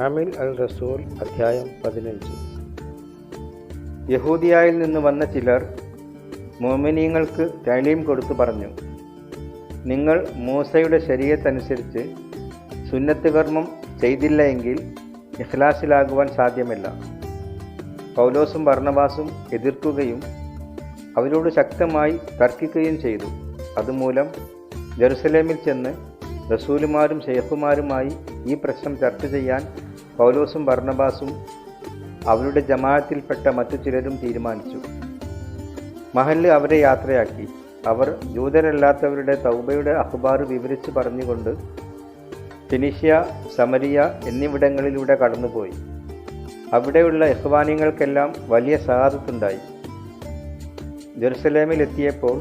ആമിൽ അൽ റസൂൽ അധ്യായം 15. യഹൂദിയായിൽ നിന്ന് വന്ന ചിലർ മുഅ്മിനീങ്ങൾക്ക് തഅലീം കൊടുത്തു പറഞ്ഞു, നിങ്ങൾ മൂസയുടെ ശരീഅത്തനുസരിച്ച് സുന്നത്ത് കർമ്മം ചെയ്തില്ല എങ്കിൽ ഇഖ്ലാസിലാകുവാൻ സാധ്യമല്ല. പൗലോസും ബർന്നബാസും എതിർക്കുകയും അവരോട് ശക്തമായി തർക്കിക്കുകയും ചെയ്തു. അതുമൂലം ജെറുസലേമിൽ ചെന്ന് റസൂലുമാരും ശൈഖുമാരുമായി ഈ പ്രശ്നം ചർച്ച ചെയ്യാൻ പൗലോസും ബർന്നബാസും അവരുടെ ജമാഅത്തിൽപ്പെട്ട മറ്റു ചിലരും തീരുമാനിച്ചു. മഹല്ല് അവരെ യാത്രയാക്കി. അവർ ജൂതരല്ലാത്തവരുടെ തൗബയുടെ അഖ്ബാർ വിവരിച്ചു പറഞ്ഞുകൊണ്ട് ഫിനിഷ്യ, സമരിയ എന്നിവിടങ്ങളിലൂടെ കടന്നുപോയി. അവിടെയുള്ള ഇഖ്വാനികൾക്കെല്ലാം വലിയ സഹാദത്തുണ്ടായി. ജെറുസലേമിൽ എത്തിയപ്പോൾ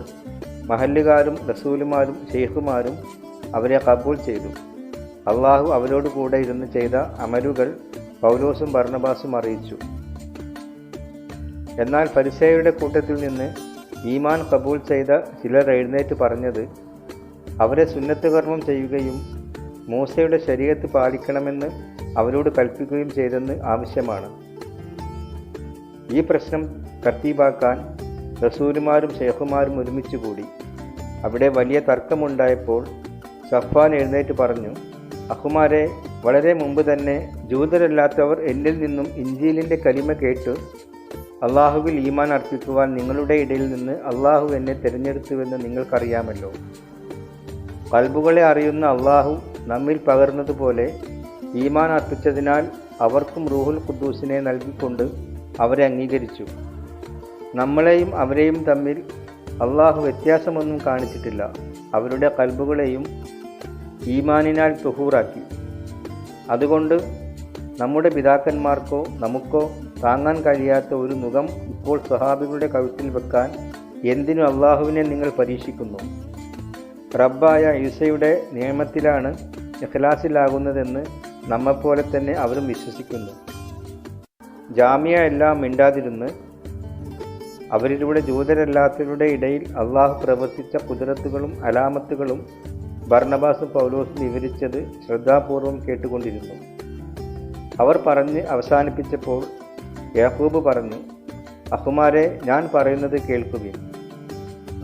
മഹല്ലുകാരും റസൂലുമാരും ശൈഖുമാരും അവരെ കബൂൽ ചെയ്തു. അള്ളാഹു അവരോട് കൂടെ ഇരുന്ന് ചെയ്ത അമലുകൾ പൗലോസും ബർന്നബാസും അറിയിച്ചു. എന്നാൽ ഫരിസേയരുടെ കൂട്ടത്തിൽ നിന്ന് ഈമാൻ കബൂൽ ചെയ്ത ചിലർ എഴുന്നേറ്റ് പറഞ്ഞത്, അവരെ സുന്നത്ത് കർമ്മം ചെയ്യുകയും മൂസയുടെ ശരീഅത്ത് പാലിക്കണമെന്ന് അവരോട് കൽപ്പിക്കുകയും ചെയ്തെന്ന് ആവശ്യമാണ്. ഈ പ്രശ്നം തർത്തീബാക്കാൻ റസൂലുമാരും ശൈഖുമാരും ഒരുമിച്ച് കൂടി. അവിടെ വലിയ തർക്കമുണ്ടായപ്പോൾ സഫ്വാൻ എഴുന്നേറ്റ് പറഞ്ഞു, അഖുമാരെ, വളരെ മുമ്പ് തന്നെ ജൂതരല്ലാത്തവർ എന്നിൽ നിന്നും ഇഞ്ചീലിൻ്റെ കലിമ കേട്ട് അള്ളാഹുവിൽ ഈമാൻ അർപ്പിക്കുവാൻ നിങ്ങളുടെ ഇടയിൽ നിന്ന് അള്ളാഹു എന്നെ തിരഞ്ഞെടുത്തുവെന്ന് നിങ്ങൾക്കറിയാമല്ലോ. ഖൽബുകളെ അറിയുന്ന അള്ളാഹു നമ്മിൽ പകർന്നതുപോലെ ഈമാൻ അർപ്പിച്ചതിനാൽ അവർക്കും റൂഹുൽ ഖുദ്ദൂസിനെ നൽകിക്കൊണ്ട് അവരെ അംഗീകരിച്ചു. നമ്മളെയും അവരെയും തമ്മിൽ അള്ളാഹു വ്യത്യാസമൊന്നും കാണിച്ചിട്ടില്ല. അവരുടെ ഖൽബുകളെയും ഈമാനിനാൽ തുഹൂറാക്കി. അതുകൊണ്ട് നമ്മുടെ പിതാക്കന്മാർക്കോ നമുക്കോ താങ്ങാൻ കഴിയാത്ത ഒരു മുഖം ഇപ്പോൾ സ്വഹാബികളുടെ കഴുത്തിൽ വെക്കാൻ എന്തിനു അള്ളാഹുവിനെ നിങ്ങൾ പരീക്ഷിക്കുന്നു? റബ്ബായ ഈസയുടെ നിയമത്തിലാണ് ഇഖ്ലാസിലാകുന്നതെന്ന് നമ്മെപ്പോലെ തന്നെ അവരും വിശ്വസിക്കുന്നു. ജാമിയ എല്ലാം മിണ്ടാതിരുന്ന് അവരിലൂടെ ജൂതരല്ലാത്തവരുടെ ഇടയിൽ അള്ളാഹു പ്രവർത്തിച്ച കുദറത്തുകളും അലാമത്തുകളും ബർന്നബാസും പൗലോസും വിവരിച്ചത് ശ്രദ്ധാപൂർവം കേട്ടുകൊണ്ടിരുന്നു. അവർ പറഞ്ഞ് അവസാനിപ്പിച്ചപ്പോൾ യാക്കൂബ് പറഞ്ഞു, അഖുമാരെ, ഞാൻ പറയുന്നത് കേൾക്കുവിൻ.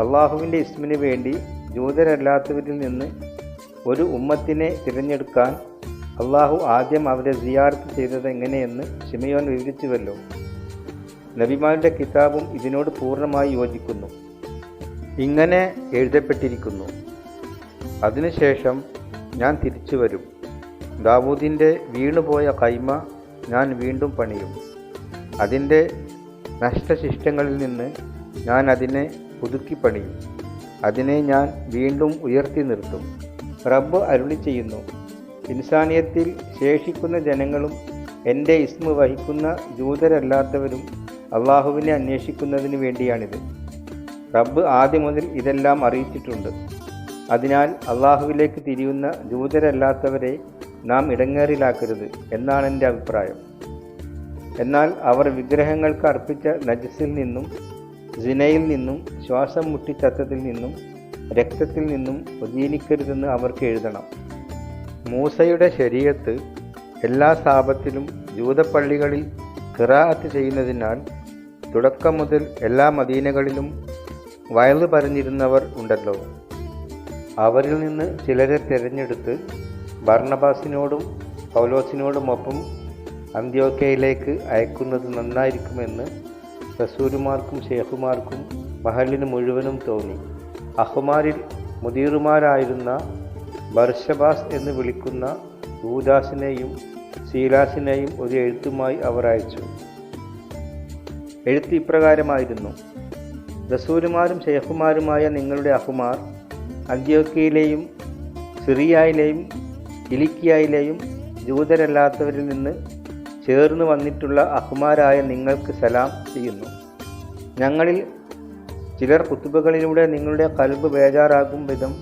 അള്ളാഹുവിൻ്റെ ഇസ്മിന് വേണ്ടി ജൂതരല്ലാത്തവരിൽ നിന്ന് ഒരു ഉമ്മത്തിനെ തിരഞ്ഞെടുക്കാൻ അള്ളാഹു ആദ്യം അവരെ സിയാറത്ത് ചെയ്തത് എങ്ങനെയെന്ന് ശിമയോൻ വിവരിച്ചുവല്ലോ. നബിമാരുടെ കിതാബും ഇതിനോട് പൂർണ്ണമായി യോജിക്കുന്നു. ഇങ്ങനെ എഴുതപ്പെട്ടിരിക്കുന്നു, അതിനുശേഷം ഞാൻ തിരിച്ചു വരും. ദാവൂദിൻ്റെ വീണുപോയ കൈമ ഞാൻ വീണ്ടും പണിയും. അതിൻ്റെ നഷ്ടശിഷ്ടങ്ങളിൽ നിന്ന് ഞാൻ അതിനെ പുതുക്കി പണിയും. അതിനെ ഞാൻ വീണ്ടും ഉയർത്തി നിർത്തും. റബ്ബ് അരുളി ചെയ്യുന്നു, ഇൻസാനിയത്തിൽ ശേഷിക്കുന്ന ജനങ്ങളും എൻ്റെ ഇസ്മ വഹിക്കുന്ന ജൂതരല്ലാത്തവരും അള്ളാഹുവിനെ അന്വേഷിക്കുന്നതിന് വേണ്ടിയാണിത്. റബ്ബ് ആദ്യം മുതൽ ഇതെല്ലാം അറിയിച്ചിട്ടുണ്ട്. അതിനാൽ അള്ളാഹുവിലേക്ക് തിരിയുന്ന ജൂതരല്ലാത്തവരെ നാം ഇടങ്ങേറിലാക്കരുത് എന്നാണ് എൻ്റെ അഭിപ്രായം. എന്നാൽ അവർ വിഗ്രഹങ്ങൾക്ക് അർപ്പിച്ച നജസിൽ നിന്നും സിനയിൽ നിന്നും ശ്വാസം മുട്ടിച്ചത്തതിൽ നിന്നും രക്തത്തിൽ നിന്നും ഉദീനിക്കരുതെന്ന് അവർക്ക് എഴുതണം. മൂസയുടെ ശരീഅത്ത് എല്ലാ സാബത്തിലും ജൂതപ്പള്ളികളിൽ ഖിറാഅത്ത് ചെയ്യുന്നതിനാൽ തുടക്കം മുതൽ എല്ലാ മദീനകളിലും വയല് പറഞ്ഞിരുന്നവർ ഉണ്ടല്ലോ. അവരിൽ നിന്ന് ചിലരെ തിരഞ്ഞെടുത്ത് ബർന്നബാസിനോടും പൗലോസിനോടുമൊപ്പം അന്ത്യോക്യയിലേക്ക് അയക്കുന്നത് നന്നായിരിക്കുമെന്ന് റസൂലുമാർക്കും ശൈഖുമാർക്കും മഹല്ലിന് മുഴുവനും തോന്നി. അഹ്മാരിൽ മുദീറുമാരായിരുന്ന ബർശബാസ് എന്ന് വിളിക്കുന്ന ഊദാസിനെയും സീലാസിനെയും ഒരു എഴുത്തുമായി അവർ അയച്ചു. എഴുത്ത് ഇപ്രകാരമായിരുന്നു: റസൂലുമാരും ശൈഖുമാരുമായ നിങ്ങളുടെ അഹ്മാർ അന്ത്യോക്യയിലെയും സിറിയയിലെയും കിലിക്കിയയിലെയും ജൂതരല്ലാത്തവരിൽ നിന്ന് ചേർന്ന് വന്നിട്ടുള്ള അഹ്മാരായ നിങ്ങൾക്ക് സലാം ചെയ്യുന്നു. ഞങ്ങളിൽ ചിലർ കുത്തുബകളിലൂടെ നിങ്ങളുടെ ഖൽബ് ബേജാറാകും വിധം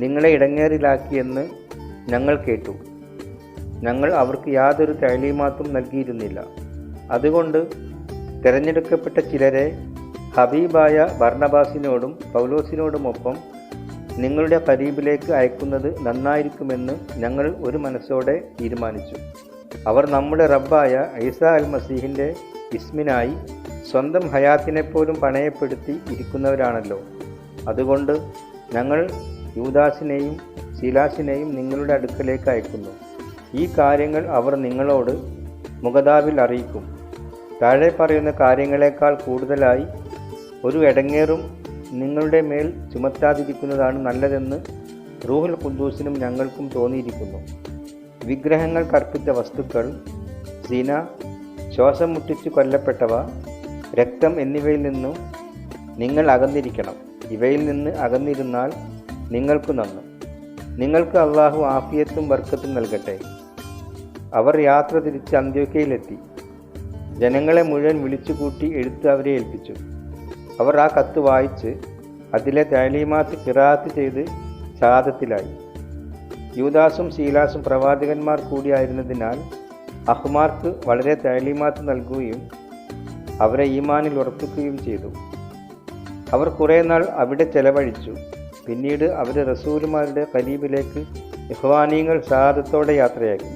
നിങ്ങളെ ഇടങ്ങേറിലാക്കിയെന്ന് ഞങ്ങൾ കേട്ടു. ഞങ്ങൾ അവർക്ക് യാതൊരു തഅലീമാത്തും നൽകിയിരുന്നില്ല. അതുകൊണ്ട് തിരഞ്ഞെടുക്കപ്പെട്ട ചിലരെ ഹബീബായ ബർന്നബാസിനോടും പൗലോസിനോടുമൊപ്പം നിങ്ങളുടെ ഖരീബിലേക്ക് അയക്കുന്നത് നന്നായിരിക്കുമെന്ന് ഞങ്ങൾ ഒരു മനസ്സോടെ തീരുമാനിച്ചു. അവർ നമ്മുടെ റബ്ബായ ഈസാ അൽ മസീഹിൻ്റെ ഇസ്മിനായി സ്വന്തം ഹയാത്തിനെപ്പോലും പണയപ്പെടുത്തി ഇരിക്കുന്നവരാണല്ലോ. അതുകൊണ്ട് ഞങ്ങൾ യൂദാസിനെയും ശീലാസിനെയും നിങ്ങളുടെ അടുക്കലേക്ക് അയക്കുന്നു. ഈ കാര്യങ്ങൾ അവർ നിങ്ങളോട് മുഖതാവിൽ അറിയിക്കും. താഴെ പറയുന്ന കാര്യങ്ങളെക്കാൾ കൂടുതലായി ഒരു എടങ്ങേറും നിങ്ങളുടെ മേൽ ചുമത്താതിരിക്കുന്നതാണ് നല്ലതെന്ന് റൂഹുൽ ഖുദ്ദൂസിനും ഞങ്ങൾക്കും തോന്നിയിരിക്കുന്നു. വിഗ്രഹങ്ങൾ കർപ്പിച്ച വസ്തുക്കൾ, സിന, ശ്വാസം മുട്ടിച്ചു കൊല്ലപ്പെട്ടവ, രക്തം എന്നിവയിൽ നിന്നും നിങ്ങൾ അകന്നിരിക്കണം. ഇവയിൽ നിന്ന് അകന്നിരുന്നാൽ നിങ്ങൾക്ക് നന്ന്. നിങ്ങൾക്ക് അള്ളാഹു ആഫിയത്തും ബർക്കത്തും നൽകട്ടെ. അവർ യാത്ര തിരിച്ച് അന്ത്യോക്യയിലെത്തി. ജനങ്ങളെ മുഴുവൻ വിളിച്ചുകൂട്ടി എഴുത്ത് അവരെ ഏൽപ്പിച്ചു. അവർ ആ കത്ത് വായിച്ച് അതിലെ തഅലീമാത്ത് ഖിറാഅത്ത് ചെയ്ത് ഷഹാദത്തിലായി. യൂദാസും ശീലാസും പ്രവാചകന്മാർ കൂടിയായിരുന്നതിനാൽ അഹ്മാർക്ക് വളരെ തഅലീമാത്ത് നൽകുകയും അവരെ ഈമാനിൽ ഉറപ്പിക്കുകയും ചെയ്തു. അവർ കുറേ നാൾ അവിടെ ചെലവഴിച്ചു. പിന്നീട് അവർ റസൂലുമാരുടെ ഖരീബിലേക്ക് ഇഖ്വാനീങ്ങൾ ഷഹാദത്തോടെ യാത്രയാക്കി.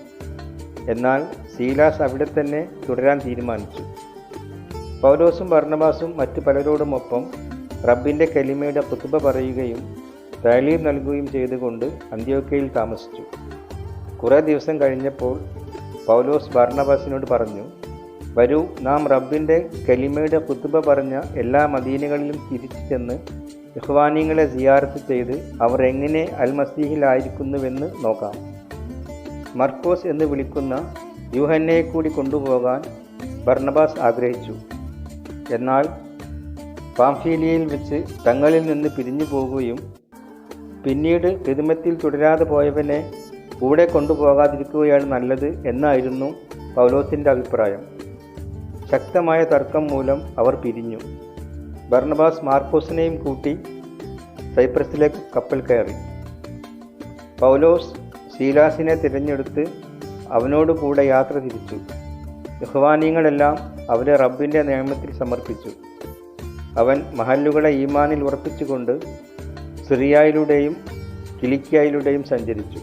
എന്നാൽ ശീലാസ് അവിടെ തന്നെ തുടരാൻ തീരുമാനിച്ചു. പൗലോസും ബർന്നബാസും മറ്റു പലരോടുമൊപ്പം റബ്ബിൻ്റെ കലിമയുടെ ഖുതുബ പറയുകയും തഅലീം നൽകുകയും ചെയ്തുകൊണ്ട് അന്ത്യോക്യയിൽ താമസിച്ചു. കുറേ ദിവസം കഴിഞ്ഞപ്പോൾ പൗലോസ് ബർന്നബാസിനോട് പറഞ്ഞു, വരൂ, നാം റബ്ബിൻ്റെ കലിമയുടെ ഖുതുബ പറഞ്ഞ എല്ലാ മദീനകളിലും തിരിച്ചു ചെന്ന് ഇഖ്വാനീങ്ങളെ സിയാറത്ത് ചെയ്ത് അവർ എങ്ങനെ അൽ മസീഹിലായിരിക്കുന്നുവെന്ന് നോക്കാം. മർക്കോസ് എന്ന് വിളിക്കുന്ന യൂഹന്നയെ കൂടി കൊണ്ടുപോകാൻ ബർന്നബാസ് ആഗ്രഹിച്ചു. എന്നാൽ പാംഫീലിയയിൽ വെച്ച് തങ്ങളിൽ നിന്ന് പിരിഞ്ഞു പോകുകയും പിന്നീട് ഖിദ്മത്തിൽ തുടരാതെ പോയവനെ കൂടെ കൊണ്ടുപോകാതിരിക്കുകയാണ് നല്ലത് എന്നായിരുന്നു പൗലോസിൻ്റെ അഭിപ്രായം. ശക്തമായ തർക്കം മൂലം അവർ പിരിഞ്ഞു. ബർന്നബാസ് മാർക്കോസിനെയും കൂട്ടി സൈപ്രസിലേക്ക് കപ്പൽ കയറി. പൗലോസ് ശീലാസിനെ തിരഞ്ഞെടുത്ത് അവനോട് കൂടെ യാത്ര തിരിച്ചു. ഇഖ്വാനീങ്ങളെല്ലാം അവരെ റബ്ബിൻ്റെ നിയമത്തിൽ സമർപ്പിച്ചു. അവൻ മഹല്ലുകളെ ഈമാനിൽ ഉറപ്പിച്ചുകൊണ്ട് സിറിയയിലൂടെയും കിലിക്കിയയിലൂടെയും സഞ്ചരിച്ചു.